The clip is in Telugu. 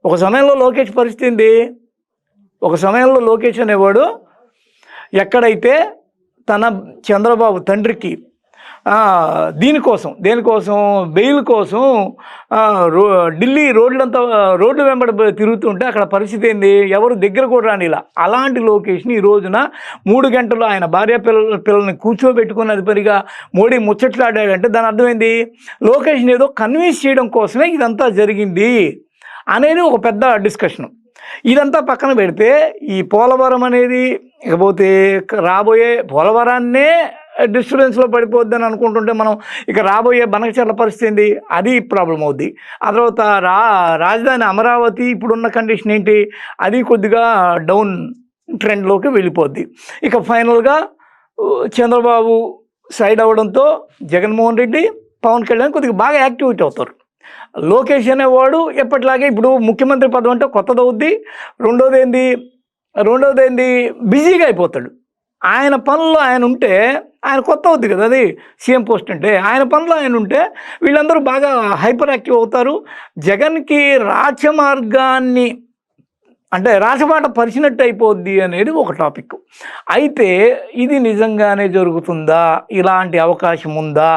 ఒక సమయంలో లోకేష్ పరిస్థితి ఏంది? ఒక సమయంలో లోకేష్ అనేవాడు ఎక్కడైతే తన చంద్రబాబు తండ్రికి దేనికోసం బెయిల్ కోసం ఢిల్లీ రోడ్డు వెంబడి తిరుగుతుంటే అక్కడ పరిస్థితి ఏంది? ఎవరు దగ్గర కూడా రానిలా. అలాంటి లోకేష్ని ఈ రోజున 3 గంటలు ఆయన భార్య పిల్లల్ని కూర్చోబెట్టుకుని అది పరిగా మోడీ ముచ్చట్లాడాడంటే దాని అర్థమైంది, లోకేష్ని ఏదో కన్విన్స్ చేయడం కోసమే ఇదంతా జరిగింది అనేది ఒక పెద్ద డిస్కషన్. ఇదంతా పక్కన పెడితే ఈ పోలవరం అనేది ఇకపోతే రాబోయే పోలవరాన్నే డిస్టర్బెన్స్లో పడిపోద్దని అనుకుంటుంటే మనం ఇక రాబోయే బనకచర్ల పరిస్థితి ఏంది? అది ప్రాబ్లం అవుద్ది. ఆ తర్వాత రాజధాని అమరావతి ఇప్పుడున్న కండిషన్ ఏంటి? అది కొద్దిగా డౌన్ ట్రెండ్లోకి వెళ్ళిపోద్ది. ఇక ఫైనల్గా చంద్రబాబు సైడ్ అవ్వడంతో జగన్మోహన్ రెడ్డి, పవన్ కళ్యాణ్ కొద్దిగా బాగా యాక్టివేట్ అవుతారు. లోకేష్ అనేవాడు ఎప్పటిలాగే ఇప్పుడు ముఖ్యమంత్రి పదవి అంటే కొత్తది అవుద్ది. రెండోది ఏంది బిజీగా అయిపోతాడు. ఆయన పనుల్లో ఆయన ఉంటే ఆయన కొత్త అవుద్ది కదా, అది సీఎం పోస్ట్ అంటే. ఆయన పనులు ఆయన ఉంటే వీళ్ళందరూ బాగా హైపర్ యాక్టివ్ అవుతారు. జగన్కి రాచమార్గాన్ని అంటే రాచబాట పరిచినట్టు అయిపోద్ది అనేది ఒక టాపిక్. అయితే ఇది నిజంగానే జరుగుతుందా? ఇలాంటి అవకాశం ఉందా?